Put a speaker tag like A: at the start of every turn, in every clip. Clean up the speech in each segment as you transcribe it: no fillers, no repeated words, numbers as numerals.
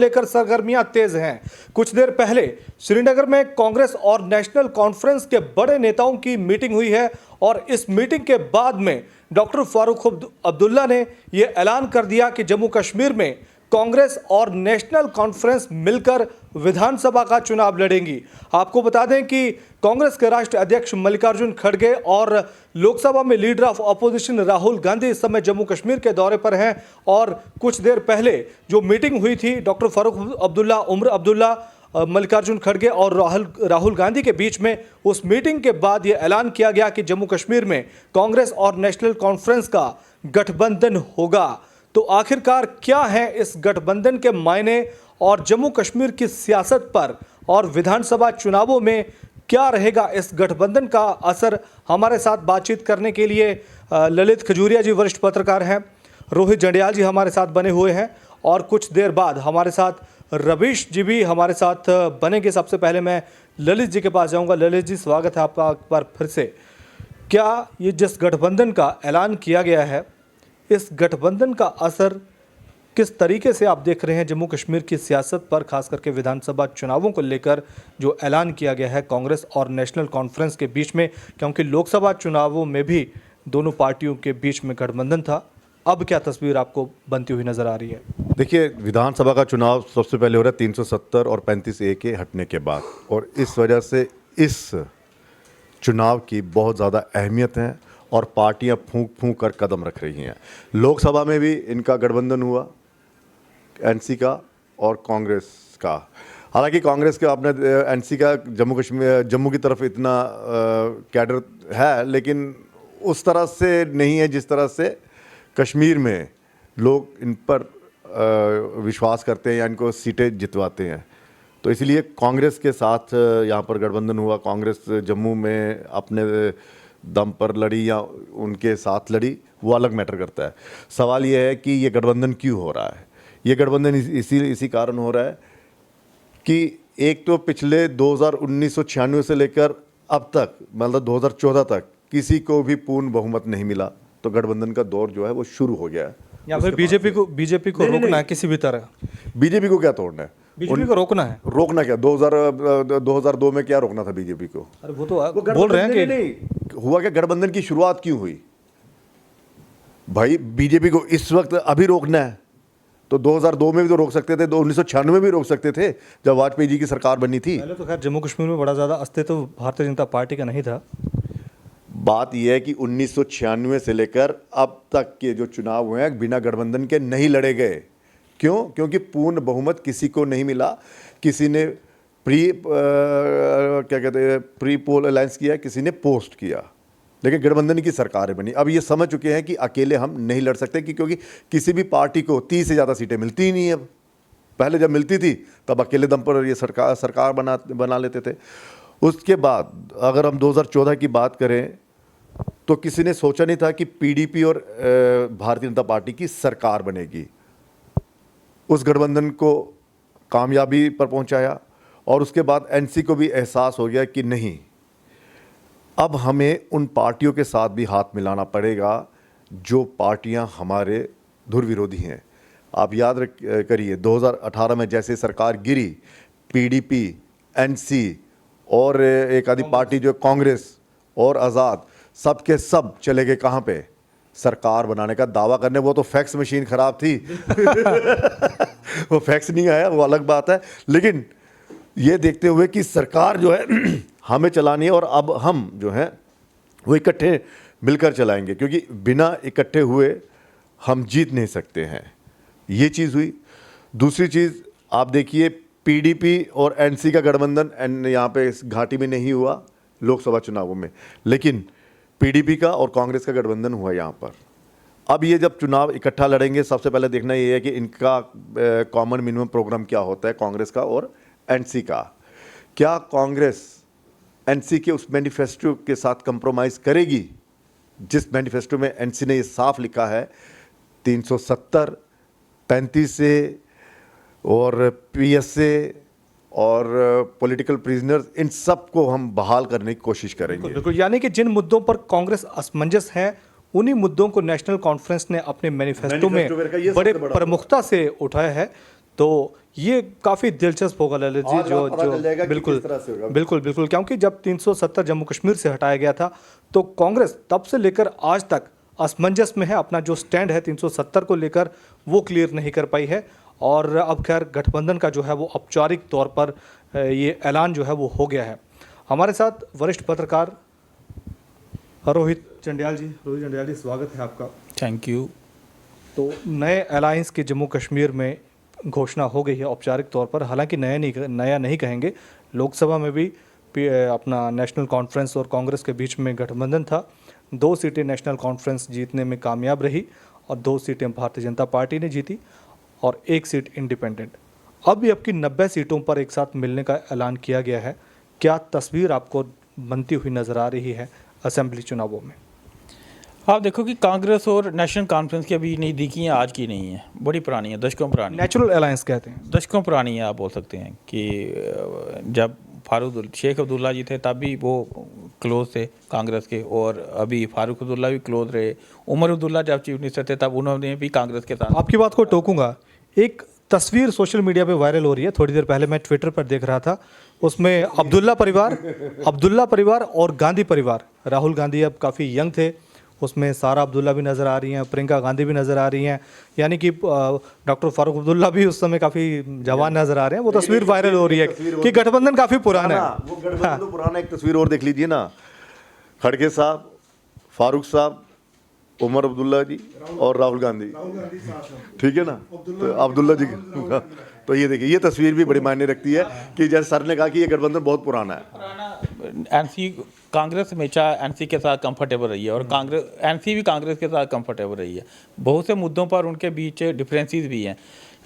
A: लेकर सरगर्मियां तेज हैं। कुछ देर पहले श्रीनगर में कांग्रेस और नेशनल कॉन्फ्रेंस के बड़े नेताओं की मीटिंग हुई है और इस मीटिंग के बाद में डॉक्टर फारूक अब्दुल्ला ने यह ऐलान कर दिया कि जम्मू कश्मीर में कांग्रेस और नेशनल कॉन्फ्रेंस मिलकर विधानसभा का चुनाव लड़ेंगी। आपको बता दें कि कांग्रेस के राष्ट्रीय अध्यक्ष मल्लिकार्जुन खड़गे और लोकसभा में leader of opposition Rahul Gandhi इस समय जम्मू कश्मीर के दौरे पर हैं और कुछ देर पहले जो मीटिंग हुई थी डॉक्टर फारूक अब्दुल्ला, उमर अब्दुल्ला, मल्लिकार्जुन खड़गे और राहुल गांधी के बीच में, उस मीटिंग के बाद यह ऐलान किया गया कि जम्मू कश्मीर में कांग्रेस और नेशनल कॉन्फ्रेंस का गठबंधन होगा। तो आखिरकार क्या है इस गठबंधन के मायने और जम्मू कश्मीर की सियासत पर और विधानसभा चुनावों में क्या रहेगा इस गठबंधन का असर? हमारे साथ बातचीत करने के लिए ललित खजूरिया जी वरिष्ठ पत्रकार हैं, रोहित जंडियाल जी हमारे साथ बने हुए हैं और कुछ देर बाद हमारे साथ रवीश जी भी हमारे साथ बनेंगे। सबसे पहले मैं ललित जी के पास जाऊंगा। ललित जी, स्वागत है आपका एक बार फिर से। क्या ये जिस गठबंधन का ऐलान किया गया है, इस गठबंधन का असर किस तरीके से आप देख रहे हैं जम्मू कश्मीर की सियासत पर, खास करके विधानसभा चुनावों को लेकर जो ऐलान किया गया है कांग्रेस और नेशनल कॉन्फ्रेंस के बीच में? क्योंकि लोकसभा चुनावों में भी दोनों पार्टियों के बीच में गठबंधन था। अब क्या तस्वीर आपको बनती हुई नजर आ रही है?
B: देखिए, विधानसभा का चुनाव सबसे पहले हो रहा है 370 और 35A के हटने के बाद, और इस वजह से इस चुनाव की बहुत ज़्यादा अहमियत है और पार्टियां फूंक फूंक कर कदम रख रही हैं। लोकसभा में भी इनका गठबंधन हुआ, एनसी का और कांग्रेस का। हालांकि कांग्रेस का अपने एनसी का जम्मू की तरफ इतना कैडर है, लेकिन उस तरह से नहीं है जिस तरह से कश्मीर में लोग इन पर विश्वास करते हैं या इनको सीटें जितवाते हैं। तो इसलिए कांग्रेस के साथ यहाँ पर गठबंधन हुआ। कांग्रेस जम्मू में अपने दम पर लड़ी या उनके साथ लड़ी, वो अलग मैटर करता है। सवाल ये है कि ये गठबंधन क्यों हो रहा है। ये गठबंधन इसी कारण हो रहा है कि एक तो पिछले 1996 से लेकर अब तक, मतलब 2014 तक किसी को भी पूर्ण बहुमत नहीं मिला, तो गठबंधन का दौर जो है वो शुरू हो गया है।
A: या फिर बीजेपी को रोकना है किसी भी तरह?
B: बीजेपी को क्या तोड़ना है?
A: बीजेपी को रोकना है।
B: रोकना क्या? 2002 में क्या रोकना था बीजेपी को?
A: अरे वो तो बोल रहे हैं कि
B: नहीं हुआ क्या? गठबंधन की शुरुआत क्यों हुई भाई? बीजेपी को इस वक्त अभी रोकना है तो 2002 में भी तो रोक सकते थे, 1996 में भी रोक सकते थे जब वाजपेयी जी की सरकार बनी थी।
A: पहले तो खैर जम्मू कश्मीर में बड़ा ज़्यादा अस्तित्व भारतीय जनता पार्टी का नहीं था।
B: बात यह है कि 1996 से लेकर अब तक के जो चुनाव हुए हैं बिना गठबंधन के नहीं लड़े गए। क्यों? क्योंकि पूर्ण बहुमत किसी को नहीं मिला। किसी ने प्री पोल अलायंस किया, किसी ने पोस्ट किया, लेकिन गठबंधन की सरकारें बनी। अब ये समझ चुके हैं कि अकेले हम नहीं लड़ सकते, क्योंकि किसी भी पार्टी को 30 से ज़्यादा सीटें मिलती ही नहीं है। अब पहले जब मिलती थी तब अकेले दम पर ये सरकार बना लेते थे। उसके बाद अगर हम 2014 की बात करें तो किसी ने सोचा नहीं था कि पीडीपी और भारतीय जनता पार्टी की सरकार बनेगी। उस गठबंधन को कामयाबी पर पहुंचाया और उसके बाद एनसी को भी एहसास हो गया कि नहीं, अब हमें उन पार्टियों के साथ भी हाथ मिलाना पड़ेगा जो पार्टियां हमारे धुर विरोधी हैं। आप याद करिए 2018 में जैसे सरकार गिरी, पीडीपी, एनसी और एक आधी पार्टी जो कांग्रेस और आज़ाद, सब के सब चले गए कहाँ पे? सरकार बनाने का दावा करने। वो तो फैक्स मशीन खराब थी वो फैक्स नहीं आया, वो अलग बात है। लेकिन ये देखते हुए कि सरकार जो है हमें चलानी है और अब हम जो है वो इकट्ठे मिलकर चलाएंगे, क्योंकि बिना इकट्ठे हुए हम जीत नहीं सकते हैं। ये चीज़ हुई। दूसरी चीज़ आप देखिए, पीडीपी और एनसी का गठबंधन यहाँ पे इस घाटी में नहीं हुआ लोकसभा चुनावों में, लेकिन पीडीपी का और कांग्रेस का गठबंधन हुआ यहाँ पर। अब ये जब चुनाव इकट्ठा लड़ेंगे, सबसे पहले देखना ये है कि इनका कॉमन मिनिमम प्रोग्राम क्या होता है, कांग्रेस का और एनसी का। क्या कांग्रेस एनसी के उस मैनिफेस्टो के साथ कंप्रोमाइज़ करेगी जिस मैनिफेस्टो में एनसी ने ये साफ लिखा है 370, 35A और पीएसए और पॉलिटिकल प्रिजनर्स, इन सब को हम बहाल करने की कोशिश करेंगे।
A: बिल्कुल, यानी कि जिन मुद्दों पर कांग्रेस असमंजस है उन्हीं मुद्दों को नेशनल कॉन्फ्रेंस ने अपने मैनिफेस्टो में बड़े प्रमुखता से उठाया है। तो ये काफ़ी दिलचस्प होगा ललित जी।
B: आज
A: जो
B: पता चल जाएगा
A: जो
B: कि
A: बिल्कुल
B: किस तरह से होगा।
A: बिल्कुल बिल्कुल, क्योंकि जब 370 जम्मू कश्मीर से हटाया गया था तो कांग्रेस तब से लेकर आज तक असमंजस में है। अपना जो स्टैंड है 370 को लेकर वो क्लियर नहीं कर पाई है। और अब खैर गठबंधन का जो है वो औपचारिक तौर पर ये ऐलान जो है वो हो गया है। हमारे साथ वरिष्ठ पत्रकार रोहित जंडियाल जी। रोहित जंडियाल जी, स्वागत है आपका।
C: Thank you.
A: तो नए अलायंस की जम्मू कश्मीर में घोषणा हो गई है औपचारिक तौर पर। हालांकि नया नहीं कहेंगे, लोकसभा में भी अपना नेशनल कॉन्फ्रेंस और कांग्रेस के बीच में गठबंधन था। 2 सीटें नेशनल कॉन्फ्रेंस जीतने में कामयाब रही और 2 सीटें भारतीय जनता पार्टी ने जीती और 1 सीट इंडिपेंडेंट। अब की 90 सीटों पर एक साथ मिलने का ऐलान किया गया है। क्या तस्वीर आपको बनती हुई नज़र आ रही है असेंबली चुनावों में?
C: आप देखो कि कांग्रेस और नेशनल कॉन्फ्रेंस की अभी नज़दीकियाँ आज की नहीं है, बड़ी पुरानी है, दशकों पुरानी।
A: नेचुरल अलायंस कहते हैं।
C: दशकों पुरानी है, आप बोल सकते हैं कि जब शेख अब्दुल्ला जी थे तब भी वो क्लोज थे कांग्रेस के, और अभी फारूक अब्दुल्ला भी क्लोज रहे। उमर अब्दुल्ला जब चीफ मिनिस्टर थे तब उन्होंने भी कांग्रेस के साथ।
A: आपकी बात को टोकूंगा, एक तस्वीर सोशल मीडिया पे वायरल हो रही है। थोड़ी देर पहले मैं ट्विटर पर देख रहा था, उसमें अब्दुल्ला परिवार और गांधी परिवार, राहुल गांधी अब काफ़ी यंग थे, उसमें सारा अब्दुल्ला भी नज़र आ रही हैं, प्रियंका गांधी भी नज़र आ रही हैं, यानी कि डॉक्टर फारूक अब्दुल्ला भी उस समय काफ़ी जवान नज़र आ रहे हैं। वो तस्वीर वायरल हो रही है कि गठबंधन काफ़ी पुराना है।
B: वो गठबंधन तो पुराना। एक तस्वीर और देख लीजिए ना, खड़गे साहब, फारूक साहब, उमर अब्दुल्ला जी और राहुल गांधी, ठीक है ना, तो अब्दुल्ला जी। तो ये देखिए, ये तस्वीर भी बड़ी मायने रखती है कि जैसे सर ने कहा कि ये गठबंधन बहुत पुराना है।
C: एनसी कांग्रेस हमेशा एनसी के साथ कंफर्टेबल रही है और एनसी भी कांग्रेस के साथ कंफर्टेबल रही है। बहुत से मुद्दों पर उनके बीच डिफरेंसेस भी हैं,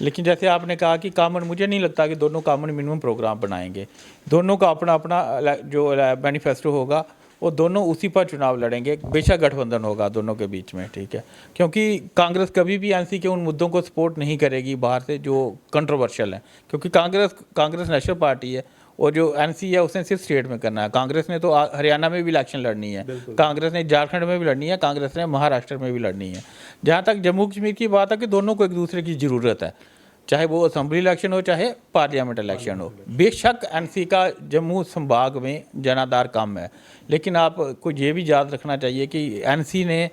C: लेकिन जैसे आपने कहा कि कॉमन, मुझे नहीं लगता कि दोनों कॉमन मिनिमम प्रोग्राम बनाएंगे। दोनों का अपना अपना जो मैनिफेस्टो होगा वो दोनों उसी पर चुनाव लड़ेंगे। बेशक गठबंधन होगा दोनों के बीच में, ठीक है, क्योंकि कांग्रेस कभी भी एनसी के उन मुद्दों को सपोर्ट नहीं करेगी बाहर से जो कंट्रोवर्शियल है, क्योंकि कांग्रेस नेशनल पार्टी है और जो एनसी है उसने सिर्फ स्टेट में करना है। कांग्रेस ने तो हरियाणा में भी इलेक्शन लड़नी है, कांग्रेस ने झारखंड में भी लड़नी है, कांग्रेस ने महाराष्ट्र में भी लड़नी है। जहाँ तक जम्मू कश्मीर की बात है कि दोनों को एक दूसरे की ज़रूरत है, चाहे वो असेंबली इलेक्शन हो चाहे पार्लियामेंट इलेक्शन हो। बेशक एनसी का जम्मू संभाग में जनाधार कम है, लेकिन आपको ये भी याद रखना चाहिए कि एनसी ने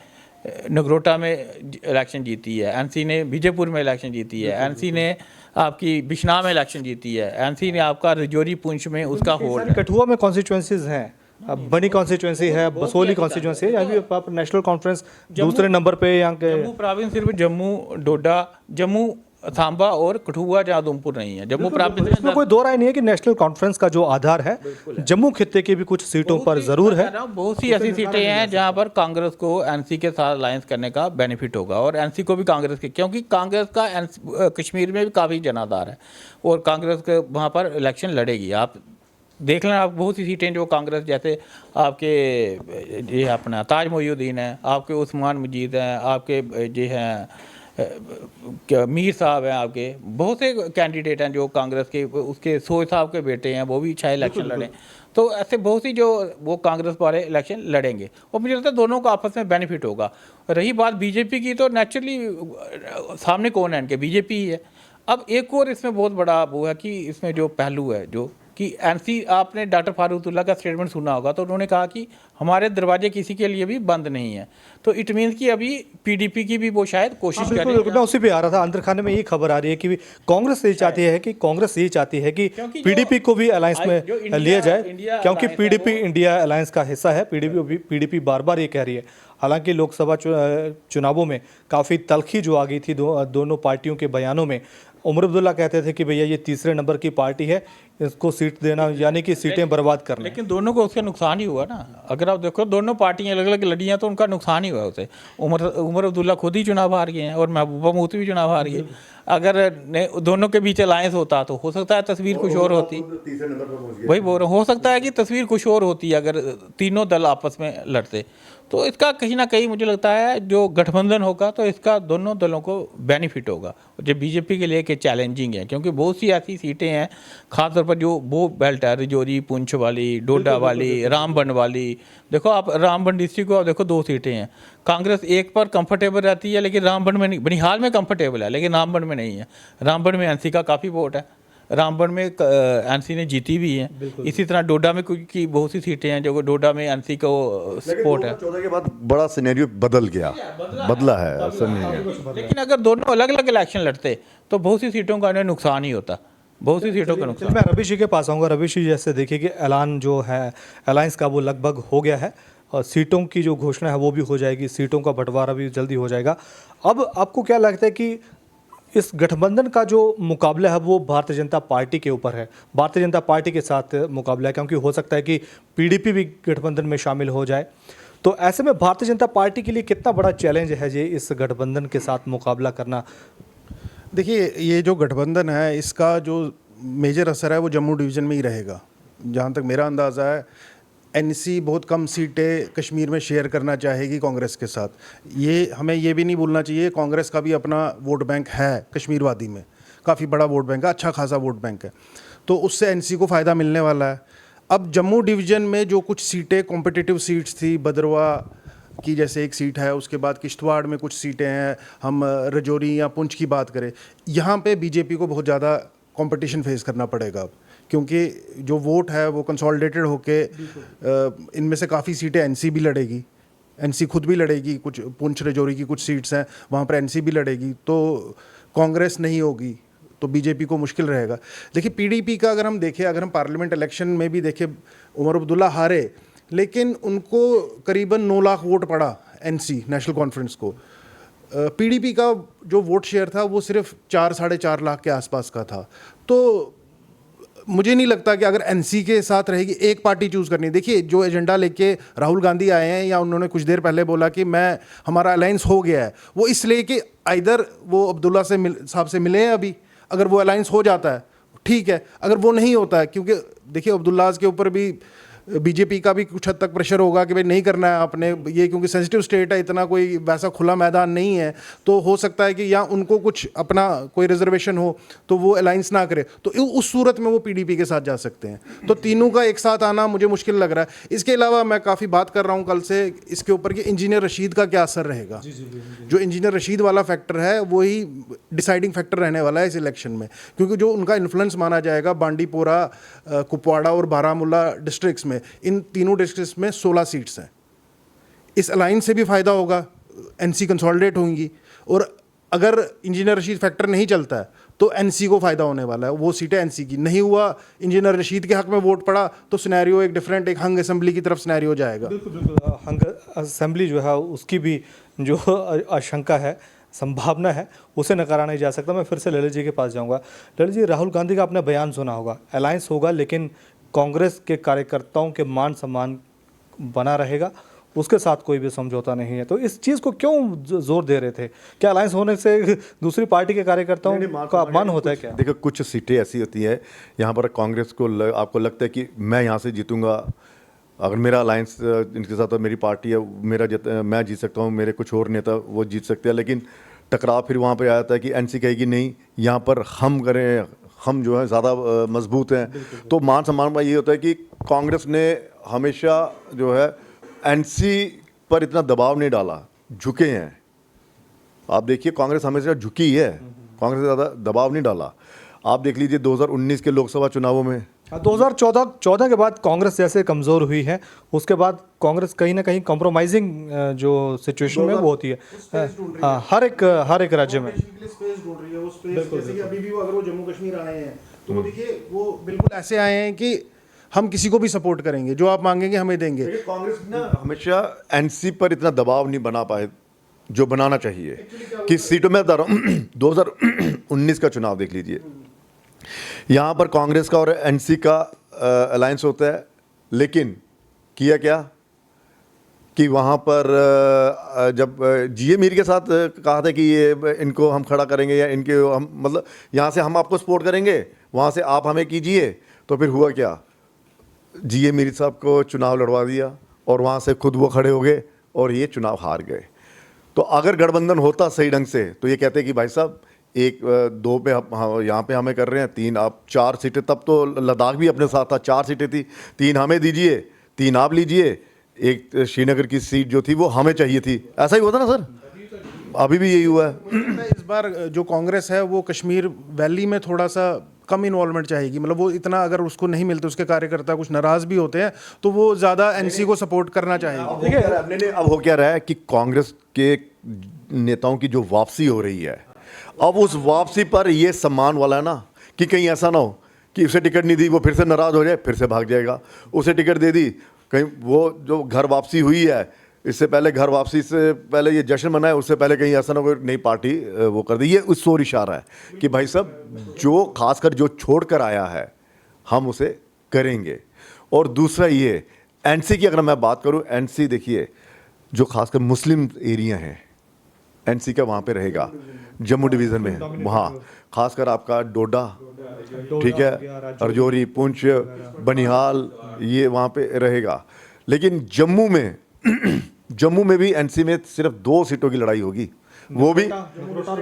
C: नगरोटा में इलेक्शन जीती है, एनसी ने बीजेपुर में इलेक्शन जीती है, एनसी ने आपकी बिश्नाह में इलेक्शन जीती है, एनसी ने आपका रजौरी पुंछ में उसका होल्ड है।
A: कठुआ में कॉन्स्टिट्यूंसीज हैं, अब बनी कॉन्स्टिट्यूंसी है, बसोली कॉन्स्टिट्यूंसी है, यानी आप नेशनल कॉन्फ्रेंस दूसरे नंबर पे यहाँ के।
C: जम्मू प्रोविंस सिर्फ जम्मू, डोडा, जम्मू, सांबा और कठुआ जहाँ उधमपुर नहीं है। जम्मू प्रोविंस
A: इसमें कोई दो राय नहीं है कि नेशनल कॉन्फ्रेंस का जो आधार है जम्मू खित्ते की भी कुछ सीटों पर जरूर है।
C: बहुत सी ऐसी सीटें हैं जहां पर कांग्रेस को एनसी के साथ अलायंस करने का बेनिफिट होगा और एनसी को भी कांग्रेस के, क्योंकि कांग्रेस का कश्मीर में भी काफ़ी जनाधार है और कांग्रेस के वहाँ पर इलेक्शन लड़ेगी। आप देख लें, आप बहुत सी सीटें जो कांग्रेस, जैसे आपके ये अपना ताज मोइनुद्दीन है, आपके उस्मान मजीद हैं, आपके ये हैं मीर साहब हैं, आपके बहुत से कैंडिडेट हैं जो कांग्रेस के, उसके सोए साहब के बेटे हैं, वो भी शायद इलेक्शन लड़ें। तो ऐसे बहुत सी जो वो कांग्रेस वाले इलेक्शन लड़ेंगे और मुझे लगता है दोनों का आपस में बेनिफिट होगा। रही बात बीजेपी की, तो नेचुरली सामने कौन है इनके, बीजेपी ही है। अब एक और इसमें बहुत बड़ा वो है कि इसमें जो पहलू है जो कि एनसी, आपने डॉक्टर फारूक अब्दुल्ला का स्टेटमेंट सुना होगा, तो उन्होंने कहा कि हमारे दरवाजे किसी के लिए भी बंद नहीं है। तो इट मीन्स कि अभी पीडीपी की भी वो शायद कोशिश कर रही है।
A: मैं उसी पे आ रहा था, अंदर खाने में ये खबर आ रही है कि कांग्रेस ये चाहती है कि पीडीपी को भी अलायंस में लिया जाए, क्योंकि पीडीपी इंडिया अलायंस का हिस्सा है। पीडीपी बार बार ये कह रही है। हालांकि लोकसभा चुनावों में काफ़ी तल्खी जो आ गई थी दोनों पार्टियों के बयानों में। उमर अब्दुल्ला कहते थे कि भैया ये तीसरे नंबर की पार्टी है, इसको सीट देना यानी कि सीटें बर्बाद करना।
C: लेकिन दोनों को उसका नुकसान ही हुआ ना। अगर आप देखो दोनों पार्टियां अलग अलग लड़ी हैं तो उनका नुकसान ही हुआ उसे। उमर अब्दुल्ला खुद ही चुनाव हार गए हैं और महबूबा मुफ्ती भी चुनाव हार गई। अगर दोनों के बीच अलायंस होता तो हो सकता है तस्वीर कुछ और होती। वही बोल रहा हूँ, हो सकता है कि तस्वीर कुछ और होती अगर तीनों दल आपस में लड़ते। तो इसका कहीं ना कहीं मुझे लगता है जो गठबंधन होगा तो इसका दोनों दलों को बेनिफिट होगा, जो बीजेपी के लिए कि चैलेंजिंग है, क्योंकि बहुत सी ऐसी सीटें हैं, खासतौर पर पर जो वो बेल्ट है, रजौरी पुंछ वाली, डोडा वाली, रामबन वाली, देखो आप रामबन डिस्ट्रिक्ट को आप देखो 2 सीटें हैं, कांग्रेस एक पर कंफर्टेबल रहती है, लेकिन रामबन में नहीं, बनिहाल में कंफर्टेबल है लेकिन रामबन में नहीं है। रामबन में एनसी का काफ़ी वोट है, रामबन में एनसी ने जीती भी है। इसी तरह डोडा में की बहुत सी सीटें हैं जो डोडा में एनसी को सपोर्ट है।
B: 2014 के बाद बड़ा सिनेरियो बदल गया, बदला है, ऐसा नहीं है।
C: लेकिन अगर दोनों अलग अलग इलेक्शन लड़ते तो बहुत सी सीटों का उन्हें नुकसान ही होता, बहुत सी सीटों का नुकसान।
A: मैं रवि जी के पास आऊँगा। रवि जी, जैसे देखिए कि ऐलान जो है अलायंस का वो लगभग हो गया है और सीटों की जो घोषणा है वो भी हो जाएगी, सीटों का बंटवारा भी जल्दी हो जाएगा। अब आपको क्या लगता है कि इस गठबंधन का जो मुकाबला है वो भारतीय जनता पार्टी के ऊपर है, भारतीय जनता पार्टी के साथ मुकाबला है, क्योंकि हो सकता है कि पीडीपी भी गठबंधन में शामिल हो जाए। तो ऐसे में भारतीय जनता पार्टी के लिए कितना बड़ा चैलेंज है ये इस गठबंधन के साथ मुकाबला करना?
D: देखिए, ये जो गठबंधन है इसका जो मेजर असर है वो जम्मू डिवीज़न में ही रहेगा। जहाँ तक मेरा अंदाज़ा है, एनसी बहुत कम सीटें कश्मीर में शेयर करना चाहेगी कांग्रेस के साथ। ये हमें ये भी नहीं भूलना चाहिए, कांग्रेस का भी अपना वोट बैंक है कश्मीर वादी में, काफ़ी बड़ा वोट बैंक है, अच्छा खासा वोट बैंक है, तो उससे एनसी को फ़ायदा मिलने वाला है। अब जम्मू डिवीज़न में जो कुछ सीटें कॉम्पिटिटिव सीट्स थी, भद्रवा की जैसे एक सीट है, उसके बाद किश्तवाड़ में कुछ सीटें हैं, हम रजौरी या पुंछ की बात करें, यहाँ पे बीजेपी को बहुत ज़्यादा कंपटीशन फेस करना पड़ेगा अब, क्योंकि जो वोट है वो कंसोलिडेटेड होके इनमें से काफ़ी सीटें एनसी भी लड़ेगी, एनसी खुद भी लड़ेगी, कुछ पुंछ रजौरी की कुछ सीट्स हैं वहाँ पर एनसी भी लड़ेगी, तो कांग्रेस नहीं होगी तो बीजेपी को मुश्किल रहेगा। देखिए, पीडीपी का अगर हम देखें, अगर हम पार्लियामेंट इलेक्शन में भी देखें, उमर अब्दुल्ला हारे, लेकिन उनको करीबन 9 लाख वोट पड़ा एनसी नेशनल कॉन्फ्रेंस को। पीडीपी का जो वोट शेयर था वो सिर्फ 4-4.5 लाख के आसपास का था। तो मुझे नहीं लगता कि अगर एनसी के साथ रहेगी, एक पार्टी चूज़ करनी। देखिए, जो एजेंडा लेके राहुल गांधी आए हैं या उन्होंने कुछ देर पहले बोला कि हमारा अलायंस हो गया है, वो इसलिए कि आइदर वो अब्दुल्ला साहब से मिले हैं अभी, अगर वो अलायंस हो जाता है ठीक है, अगर वो नहीं होता है, क्योंकि देखिए अब्दुल्लाज के ऊपर भी बीजेपी का भी कुछ हद तक प्रेशर होगा कि भाई नहीं करना है आपने ये, क्योंकि सेंसिटिव स्टेट है, इतना कोई वैसा खुला मैदान नहीं है, तो हो सकता है कि या उनको कुछ अपना कोई रिजर्वेशन हो तो वो अलायंस ना करे, तो उस सूरत में वो पीडीपी के साथ जा सकते हैं। तो तीनों का एक साथ आना मुझे मुश्किल लग रहा है। इसके अलावा मैं काफ़ी बात कर रहा हूँ कल से इसके ऊपर कि इंजीनियर रशीद का क्या असर रहेगा। जो इंजीनियर रशीद वाला फैक्टर है वही डिसाइडिंग फैक्टर रहने वाला है इस इलेक्शन में, क्योंकि जो उनका इन्फ्लुएंस माना जाएगा बांडीपोरा, कुपवाड़ा और बारामूला डिस्ट्रिक्ट्स में, इन तीनों डिस्ट्रिक्ट्स में 16 सीट्स हैं। इस अलायंस से भी फ़ायदा होगा, एनसी कंसोलिडेट होंगी, और अगर इंजीनियर रशीद फैक्टर नहीं चलता है तो एनसी को फ़ायदा होने वाला है, वो सीटें एनसी की। नहीं हुआ, इंजीनियर रशीद के हक में वोट पड़ा, तो सिनेरियो एक डिफरेंट, एक हंग असेंबली की तरफ सिनेरियो जाएगा।
A: बिल्कुल हंग असेंबली जो है उसकी भी जो आशंका है, संभावना है, उसे नकारा नहीं जा सकता। मैं फिर से ललित जी के पास जाऊंगा। ललित जी, राहुल गांधी का आपने बयान सुना होगा, अलायंस होगा लेकिन कांग्रेस के कार्यकर्ताओं के मान सम्मान बना रहेगा, उसके साथ कोई भी समझौता नहीं है। तो इस चीज़ को क्यों जोर दे रहे थे? क्या अलायंस होने से दूसरी पार्टी के कार्यकर्ताओं का अपमान होता है क्या?
B: देखो, कुछ सीटें ऐसी होती हैं यहाँ पर कांग्रेस को आपको लगता है कि मैं यहाँ से जीतूंगा, अगर मेरा अलायंस इनके साथ मेरी पार्टी है, मैं जीत सकता हूँ, मेरे कुछ और नेता वो जीत सकते हैं, लेकिन टकराव फिर वहाँ पर आ जाता है कि एनसी कहेगी नहीं, यहाँ पर हम करें, हम जो है ज़्यादा मजबूत हैं। तो मान सम्मान में ये होता है कि कांग्रेस ने हमेशा जो है एनसी पर इतना दबाव नहीं डाला, झुके हैं। आप देखिए, कांग्रेस हमेशा झुकी है, कांग्रेस ने ज़्यादा दबाव नहीं डाला। आप देख लीजिए 2019 के लोकसभा चुनावों में,
A: 2014 के बाद कांग्रेस जैसे कमज़ोर हुई है, उसके बाद कांग्रेस कहीं ना कहीं कॉम्प्रोमाइजिंग जो सिचुएशन में वो होती है, हाँ, हर एक राज्य में
D: स्पेस ढूंढ रही है। वो स्पेस जैसे कि अभी भी अगर वो जम्मू कश्मीर आए हैं तो वो देखिए वो बिल्कुल ऐसे आए हैं कि हम किसी को भी सपोर्ट करेंगे, जो आप मांगेंगे हमें देंगे।
B: कांग्रेस ना हमेशा एनसी पर इतना दबाव नहीं बना पाए जो बनाना चाहिए कि सीटों में। बता रहा हूँ 2019 का चुनाव देख लीजिए, यहाँ पर कांग्रेस का और एनसी का अलायंस होता है, लेकिन किया क्या कि वहाँ पर जब जीए मीर के साथ कहा था कि ये इनको हम खड़ा करेंगे या इनके हम मतलब यहाँ से हम आपको सपोर्ट करेंगे, वहाँ से आप हमें कीजिए, तो फिर हुआ क्या, जीए मीर साहब को चुनाव लड़वा दिया और वहाँ से खुद वो खड़े हो गए और ये चुनाव हार गए। तो अगर गठबंधन होता सही ढंग से तो ये कहते कि भाई साहब एक दो पे यहाँ पे हमें कर रहे हैं, 3 आप 4 सीटें, तब तो लद्दाख भी अपने साथ था, 4 सीटें थी, 3 हमें दीजिए, 3 आप लीजिए, एक श्रीनगर की सीट जो थी वो हमें चाहिए थी, ऐसा ही हुआ था ना सर? अभी भी यही हुआ है।
D: इस बार जो कांग्रेस है वो कश्मीर वैली में थोड़ा सा कम इन्वॉल्वमेंट चाहेगी, मतलब वो इतना अगर उसको नहीं मिलते, उसके कार्यकर्ता कुछ नाराज भी होते हैं तो वो ज़्यादा एनसी को सपोर्ट करना चाहेगी।
B: अब हो क्या रहा है कि कांग्रेस के नेताओं की जो वापसी हो रही है, अब उस वापसी पर ये सम्मान वाला है ना, कि कहीं ऐसा ना हो कि उसे टिकट नहीं दी वो फिर से नाराज हो जाए, फिर से भाग जाएगा, उसे टिकट दे दी, कहीं वो जो घर वापसी हुई है, इससे पहले घर वापसी से पहले ये जश्न मनाए, उससे पहले कहीं ऐसा ना कोई नई पार्टी वो कर दी। ये उस ओर इशारा है कि भाई साहब जो खासकर जो छोड़ कर आया है हम उसे करेंगे। और दूसरा ये एनसी की अगर मैं बात करूं, एनसी देखिए जो खासकर मुस्लिम एरिया हैं, एनसी का वहाँ पे रहेगा, जम्मू डिवीज़न में, वहाँ खासकर आपका डोडा, ठीक है, राजौरी, पुंछ, बनिहाल, ये वहाँ पे रहेगा। लेकिन जम्मू में भी एनसी में सिर्फ 2 सीटों की लड़ाई होगी, वो भी
A: नगरोटा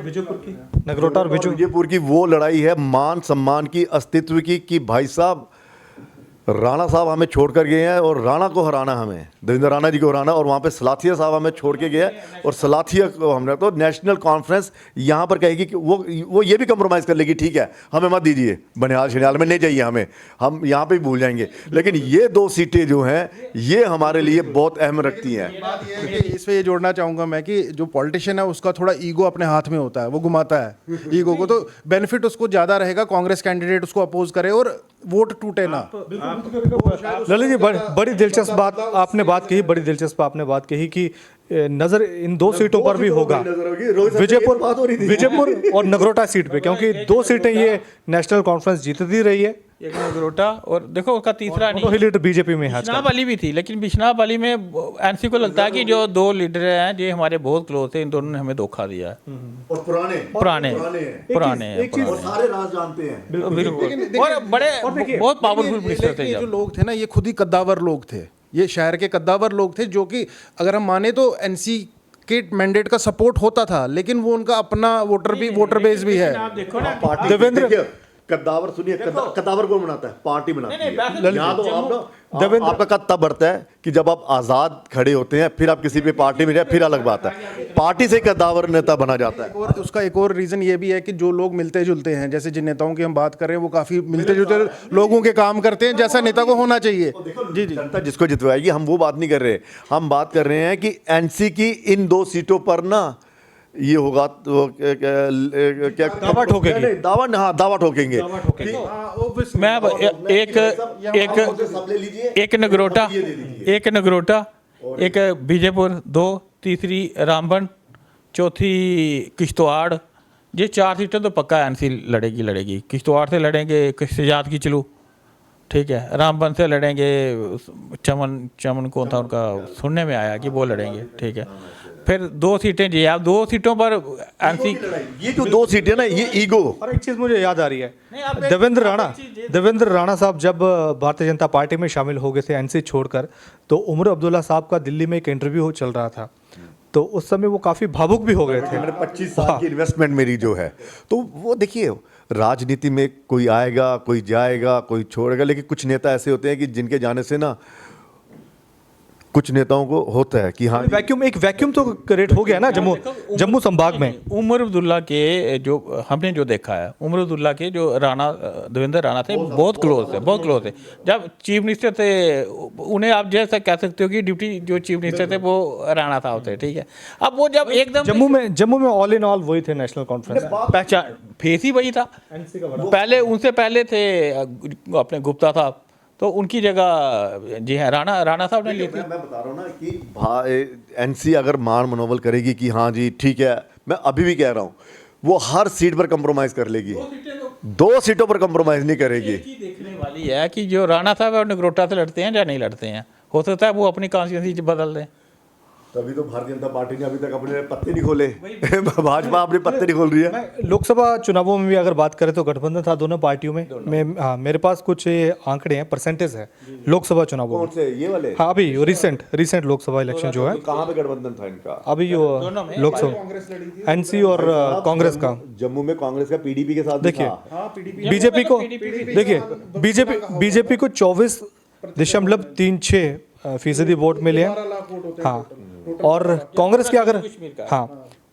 A: और
B: विजयपुर की वो लड़ाई है मान सम्मान की, अस्तित्व की, कि भाई साहब राणा साहब हमें छोड़ कर गए हैं और राणा को हराना, हमें देवेंद्र राणा जी को हराना, और वहाँ पे सलाथिया साहब हमें छोड़ के गए हैं और सलाथिया को हमने, तो नेशनल कॉन्फ्रेंस यहाँ पर कहेगी कि वो ये भी कंप्रोमाइज़ कर लेगी, ठीक है हमें मत दीजिए, बनिहाल शनिहाल में नहीं चाहिए हमें, हम यहाँ पे भी भूल जाएंगे। लेकिन ये 2 सीटें जो हैं ये हमारे लिए बहुत अहम रखती हैं।
D: इस पे ये जोड़ना चाहूँगा मैं कि जो पॉलिटिशियन है उसका थोड़ा ईगो अपने हाथ में होता है, वो घुमाता है ईगो को, तो बेनिफिट उसको ज़्यादा रहेगा कांग्रेस कैंडिडेट उसको अपोज करे और वोट टूटे ना।
A: ललित जी, बड़ी दिलचस्प बात आपने बात कही, बड़ी दिलचस्प आपने बात कही कि नजर इन 2 सीटों पर भी होगा, विजयपुर और नगरोटा सीट पे, क्योंकि 2 सीटें ये नेशनल कॉन्फ्रेंस जीतती रही है।
C: एक नगरोटा और देखो उसका तीसरा नहीं,
A: लीडर बीजेपी में है आजकल।
C: बिश्नाह वाली भी थी, लेकिन बिश्नाह वाली में एनसी को लगता है कि जो 2 लीडर हैं ये हमारे बहुत क्लोज थे, इन दोनों ने हमें धोखा दिया है,
B: और पुराने
C: पुराने
B: सारे राज जानते हैं।
C: बिल्कुल, और बड़े बहुत पावरफुल मिनिस्टर थे।
D: ये जो लोग थे ना ये खुद ही कद्दावर लोग थे, ये शहर के कद्दावर लोग थे, जो कि अगर हम माने तो एनसी के मैंडेट का सपोर्ट होता था, लेकिन वो उनका अपना वोटर बेस भी है।
C: आप देखो ना,
B: देवेंद्र कद्दावर, सुनिए कद्दावर कौन बनाता है? पार्टी बनाती है। यहाँ तो आपका कद तब बढ़ता है कि जब आप आजाद खड़े होते हैं, फिर आप किसी भी पार्टी में जाए, फिर अलग बात है, पार्टी से कद्दावर नेता बना जाता है।
D: और उसका एक और रीजन ये भी है कि जो लोग मिलते जुलते हैं, जैसे जिन नेताओं की हम बात कर रहे हैं वो काफी मिलते जुलते लोगों के काम करते हैं, जैसा नेता को होना चाहिए। जी जी,
B: जनता जिसको जितवाएगी, हम वो बात नहीं कर रहे, हम बात कर रहे हैं कि एनसी की इन 2 सीटों पर ना ये होगा तो क्या
A: दावा ठोकेंगे,
B: दावा ठोकेंगे।
C: मैं एक नगरोटा, एक बीजेपुर, 2 तीसरी रामबन, चौथी किश्तवाड़, ये 4 सीटें तो पक्का एनसी लड़ेगी। किश्तवाड़ से लड़ेंगे शजाद की चलू, ठीक है, रामबन से लड़ेंगे चमन कौन था उनका, सुनने में आया कि वो लड़ेंगे, ठीक है। फिर 2 सीटें जी, आप 2 सीटों पर एनसी,
B: ये जो 2 सीटें ना, ये ईगो।
A: और एक चीज मुझे याद आ रही है, देवेंद्र राणा साहब जब भारतीय जनता पार्टी में शामिल हो गए थे एनसी छोड़कर, तो उमर अब्दुल्ला साहब का दिल्ली में एक इंटरव्यू चल रहा था, तो उस समय वो काफी भावुक भी हो गए थे।
B: 25 साल की इन्वेस्टमेंट मेरी जो है, तो वो देखिए राजनीति में कोई आएगा, कोई जाएगा, कोई छोड़ेगा, लेकिन कुछ नेता ऐसे होते हैं कि जिनके जाने से ना कुछ नेताओं को होता है कि हाँ,
A: एक वैक्यूम तो क्रिएट हो गया ना जम्मू संभाग में।
C: उमर अब्दुल्ला के जो हमने जो देखा है, उमर अब्दुल्ला के जो देवेंद्र राणा थे बहुत क्लोज थे। जब चीफ मिनिस्टर थे उन्हें आप जैसा कह सकते हो कि डिप्टी जो चीफ मिनिस्टर थे वो राणा साहब थे, ठीक है। अब वो जब एकदम
A: जम्मू में ऑल इन ऑल वही थे नेशनल कॉन्फ्रेंस,
C: पहचान फेस ही वही था। पहले उनसे पहले थे अपने गुप्ता साहब, तो उनकी जगह जी हाँ राणा साहब ने ली थी।
B: मैं बता रहा हूँ ना कि एनसी अगर मान मनोबल करेगी कि हाँ जी ठीक है, मैं अभी भी कह रहा हूँ वो हर सीट पर कंप्रोमाइज कर लेगी, 2 सीटों पर कंप्रोमाइज नहीं करेगी।
C: देखने वाली है कि जो राणा साहब और नगरोटा से लड़ते हैं या नहीं लड़ते हैं, हो सकता है वो अपनी कॉन्स्टिट्यूंसी बदल दें।
B: तभी तो भारतीय जनता पार्टी ने अभी तक अपने पत्ते नहीं खोले भाजपा अपने पत्ते नहीं खोल रही है।
A: मैं लोकसभा चुनावों में भी अगर बात करें तो गठबंधन था दोनों पार्टियों में। मैं हाँ, मेरे पास कुछ ये आंकड़े हैं, परसेंटेज है लोकसभा चुनावों
B: कौन
A: में।
B: से ये वाले?
A: हाँ, अभी रिसेंट लोकसभा इलेक्शन जो है,
B: कहाँ पे गठबंधन था इनका?
A: अभी जो लोकसभा एनसी और कांग्रेस का,
B: जम्मू में कांग्रेस का पीडीपी के साथ भी
A: देखिए
B: था।
A: बीजेपी को, देखिए बीजेपी को 24.36% वोट मिले हैं। हाँ, और कांग्रेस की अगर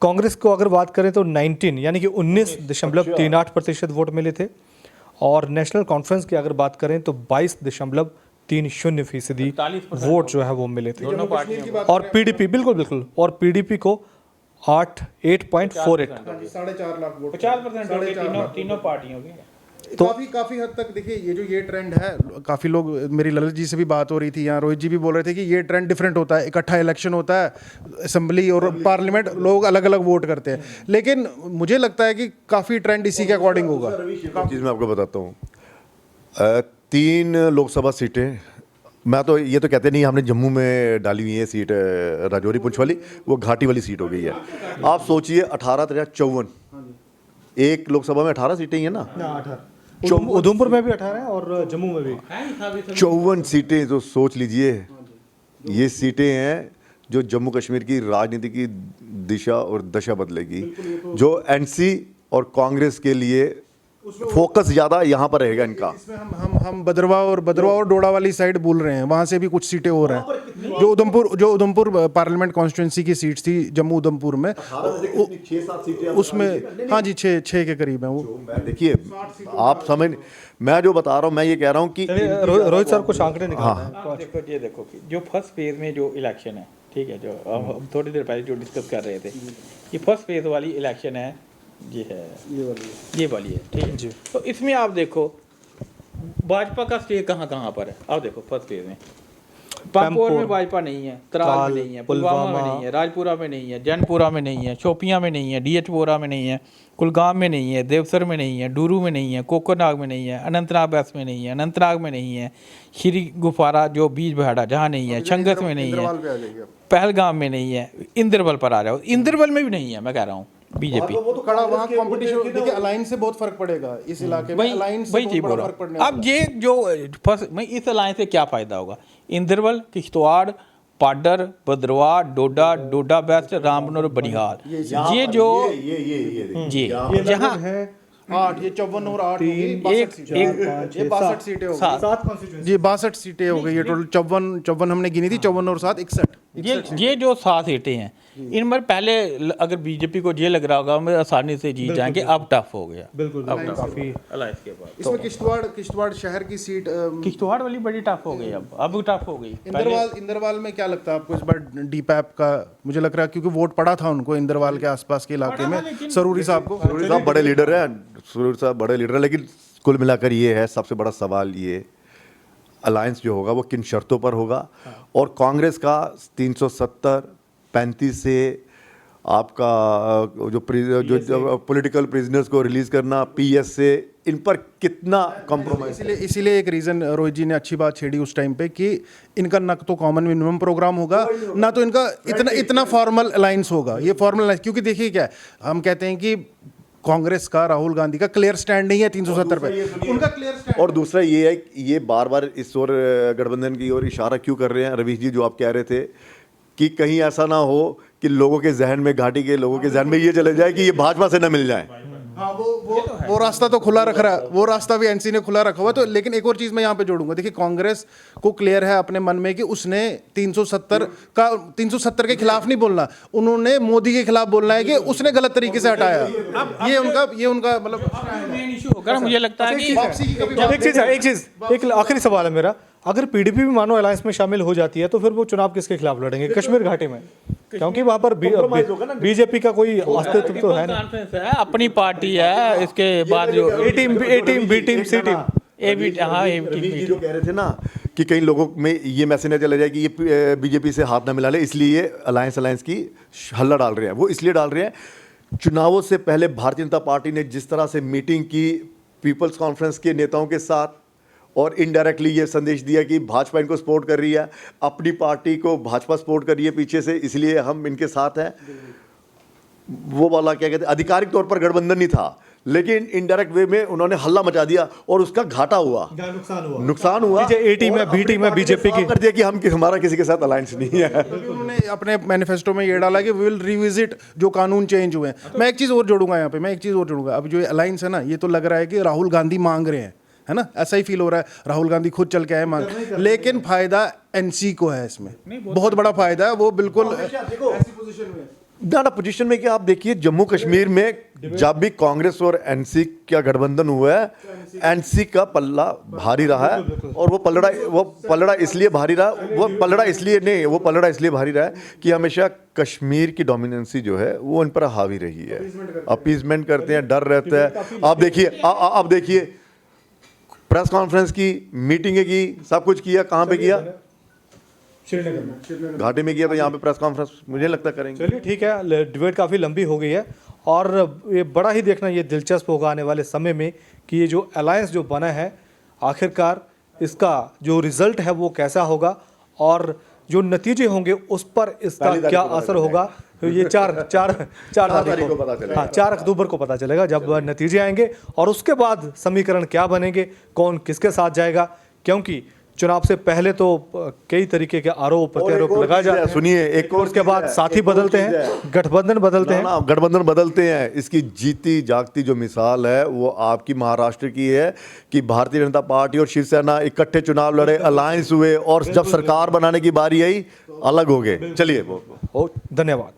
A: कांग्रेस को अगर बात करें तो 19 यानी कि 19.38% वोट मिले थे। और नेशनल कॉन्फ्रेंस की अगर बात करें तो 22.30% वोट जो है वो मिले थे। और पीडीपी बिल्कुल और पीडीपी को 8.48
D: 4.5 लाख वोट
C: 50% तीनों पार्टियों के।
D: तो काफी हद तक देखिए ये ट्रेंड है। काफी लोग, मेरी ललित जी से भी बात हो रही थी, यहाँ रोहित जी भी बोल रहे थे कि ये ट्रेंड डिफरेंट होता है। इकट्ठा इलेक्शन होता है, असेंबली और पार्लियामेंट लोग अलग अलग वोट करते हैं, लेकिन मुझे लगता है कि काफी ट्रेंड इसी के अकॉर्डिंग होगा।
B: चीज़ मैं आपको बताता हूँ, 3 लोकसभा सीटें, मैं तो ये तो कहते नहीं हमने जम्मू में डाली हुई है सीट राजौरी पुंछ वाली, वो घाटी वाली सीट हो गई है। आप सोचिए 18-54, एक लोकसभा में 18 सीटें ही है ना।
A: उधमपुर में भी 18 है और जम्मू में भी
B: 54 सीटें, तो सोच लीजिए ये सीटें हैं जो जम्मू कश्मीर की राजनीति की दिशा और दशा बदलेगी। जो एनसी और कांग्रेस के लिए फोकस ज्यादा यहाँ पर रहेगा इनका।
D: इसमें हम भद्रवा और डोडा वाली साइड बोल रहे हैं, वहां से भी कुछ सीटें और हैं। जो उधमपुर पार्लियामेंट कॉन्स्टिट्यूंसी की सीट थी जम्मू उधमपुर में,
B: 6-7 सीटें
D: उसमें हाँ जी 6 के करीब है वो।
B: देखिए आप समझ, मैं जो बता रहा हूँ, मैं ये कह रहा हूँ कि
A: रोहित सर कुछ आंकड़े निकालते हैं।
C: हाँ, देखो ये देखो कि जो फर्स्ट फेज में जो इलेक्शन है, ठीक है, जो हम थोड़ी देर पहले जो डिस्कस कर रहे थे, ये फर्स्ट फेज वाली इलेक्शन है, ये वाली है, ठीक है जी। तो इसमें आप देखो भाजपा का स्टे कहाँ पर है। आप देखो फर्स्ट फेज में पामपोर में भाजपा नहीं है, त्राल में नहीं है, पुलवामा में नहीं है, राजपुरा में नहीं है, जैनपुरा में नहीं है, शोपियां में नहीं है, डीएचपुरा में नहीं है, कुलगाम में नहीं है, देवसर में नहीं है, डूरू में नहीं है, कोकरनाग में नहीं है, अनंतनाग वेस्ट में नहीं है, अनंतनाग में नहीं है, श्री गुफारा जो बीज बहाड़ा जहाँ नहीं है, छंगस में नहीं है, पहलगाम में नहीं है, इंद्रवल पर आ जाओ, इंद्रवल में भी नहीं है। मैं कह रहा हूँ बीजेपी
D: वो तो खड़ा वहाँ कंपटीशन, देखिए अलायंस से बहुत फर्क पड़ेगा इस इलाके में। अलायंस से बहुत बड़ा फर्क पड़ने वाला है।
C: अब ये जो फर्स्ट में इस अलायंस से क्या फायदा होगा? इंद्रवल, किश्तवाड़, पाडर, भद्रवाह, डोडा वेस्ट, रामबन, बनिहाल, ये जो जी जहाँ
D: है 8, ये 54 और 8
C: एक
D: 62 सीटें हो गई। जी 62 सीटें हो गई, ये टोटल 54 हमने गिनी थी, 54 और 7 61।
C: ये जो 7 सीटें हैं, इनमें पहले अगर बीजेपी को ये लग रहा होगा हम आसानी से जीत जाएंगे, अब टफ हो गया।
A: बिल्कुल काफी
C: अलायंस के बाद
D: इसमें किश्तवाड़ शहर की सीट,
C: किश्तवाड़ वाली बड़ी टफ हो गई, अब टफ हो गई।
D: इंदरवाल में क्या लगता है आपको इस बार डीपैप का? मुझे लग रहा है क्योंकि वोट पड़ा था उनको इंदरवाल के आसपास के इलाके में, सरूरी साहब को।
B: सरूरी साहब बड़े लीडर हैं, सरूरी साहब बड़े लीडर हैं, लेकिन कुल मिलाकर ये है सबसे बड़ा सवाल, ये अलायंस जो होगा वो किन शर्तों पर होगा। और कांग्रेस का 370-35 से आपका जो पॉलिटिकल प्रिजनर्स को रिलीज करना, पीएस से, इन पर कितना कॉम्प्रोमाइज।
D: इसीलिए एक रीज़न रोहित जी ने अच्छी बात छेड़ी उस टाइम पे कि इनका ना तो कॉमन मिनिमम प्रोग्राम होगा, ना तो इनका इतना फॉर्मल अलायंस होगा। ये फॉर्मल अलायंस, क्योंकि देखिए क्या है, हम कहते हैं कि कांग्रेस का, राहुल गांधी का क्लियर स्टैंड नहीं है 370 पे, उनका क्लियर स्टैंड।
B: और दूसरा ये है कि ये बार बार इस ओर गठबंधन की ओर इशारा क्यों कर रहे हैं रवीश जी, जो आप कह रहे थे कि कहीं ऐसा ना हो कि लोगों के जहन में, घाटी के लोगों के जहन में ये चले जाए कि ये भाजपा से न मिल जाए।
D: हाँ, वो रास्ता तो खुला रख रहा है, वो रास्ता भी एनसी ने खुला रखा हुआ। तो लेकिन एक और चीज़ मैं यहाँ पे जोड़ूंगा, देखिए कांग्रेस को क्लियर है अपने मन में कि उसने 370 के खिलाफ नहीं बोलना, उन्होंने मोदी के खिलाफ बोलना है कि उसने गलत तरीके से हटाया। ये उनका मतलब
C: मेन इशू होगा। मुझे लगता है कि
A: एक आखिरी सवाल है मेरा, अगर पीडीपी भी मानो अलायंस में शामिल हो जाती है तो फिर वो चुनाव किसके खिलाफ लड़ेंगे कश्मीर घाटी में? क्योंकि वहां पर बीजेपी का कोई अस्तित्व तो है नहीं,
C: अपनी पार्टी है। इसके बाद जो
A: ए टीम, बी टीम, सी टीम,
B: जो कह रहे थे ना कि कई लोगों में ये मैसेज न चला जाए कि ये बीजेपी से हाथ ना मिला ले, इसलिए ये अलायंस की हल्ला डाल रहे हैं। वो इसलिए डाल रहे हैं, चुनावों से पहले भारतीय जनता पार्टी ने जिस तरह से मीटिंग की पीपल्स कॉन्फ्रेंस के नेताओं के साथ और इनडायरेक्टली ये संदेश दिया कि भाजपा इनको सपोर्ट कर रही है, अपनी पार्टी को भाजपा सपोर्ट कर रही है पीछे से, इसलिए हम इनके साथ हैं। वो वाला क्या कहते हैं, आधिकारिक तौर पर गठबंधन नहीं था, लेकिन इनडायरेक्ट वे में उन्होंने हल्ला मचा दिया और उसका घाटा हुआ, नुकसान हुआ।
A: ए टीम में, बी टीम में बीजेपी की
B: कर दिया कि हम हमारा किसी के साथ अलायंस नहीं है।
D: उन्होंने अपने मैनिफेस्टो में ये डाला कि वी विल रिविजिट जो कानून चेंज हुए हैं। मैं एक चीज़ और जोड़ूंगा यहाँ पे, अब जो अलायंस है ना, ये तो लग रहा है कि राहुल गांधी मांग रहे हैं, है ना, ऐसा ही फील हो रहा है। राहुल गांधी खुद चल के आए मांग, लेकिन फायदा एनसी को है इसमें, बहुत बड़ा फायदा है। वो बिल्कुल ऐसी पोजीशन में
B: ना पोजीशन में कि आप देखिए जम्मू कश्मीर में जब भी कांग्रेस और एनसी का गठबंधन हुआ है, एनसी का पल्ला भारी रहा है। और वो पलड़ा इसलिए भारी रहा, वो पलड़ा इसलिए भारी रहा है कि हमेशा कश्मीर की डोमिनेंसी जो है वो इन पर हावी रही है। अपीजमेंट करते हैं, डर रहता है। आप देखिए प्रेस कॉन्फ्रेंस की, मीटिंगें की, सब कुछ किया, कहाँ पे किया?
A: श्रीनगर
B: घाटी में किया, तो यहाँ पे प्रेस कॉन्फ्रेंस मुझे नहीं लगता करेंगे।
A: चलिए ठीक है, डिबेट काफ़ी लंबी हो गई है और ये बड़ा ही देखना ये दिलचस्प होगा आने वाले समय में कि ये जो अलायंस जो बना है आखिरकार इसका जो रिजल्ट है वो कैसा होगा और जो नतीजे होंगे उस पर इसका क्या असर होगा। ये चार तारीख को पता चलेगा। हाँ, 4 अक्टूबर को पता चलेगा जब नतीजे आएंगे और उसके बाद समीकरण क्या बनेंगे, कौन किसके साथ जाएगा, क्योंकि चुनाव से पहले तो कई तरीके के आरोप प्रत्यारोप लगाए जाते हैं।
B: सुनिए, एक और
A: उसके बाद साथी बदलते हैं, गठबंधन बदलते हैं। इसकी जीती जागती जो मिसाल है वो आपकी महाराष्ट्र की है कि भारतीय जनता पार्टी और शिवसेना इकट्ठे चुनाव लड़े, अलायंस हुए और जब सरकार बनाने की बारी आई अलग हो गए। चलिए, धन्यवाद।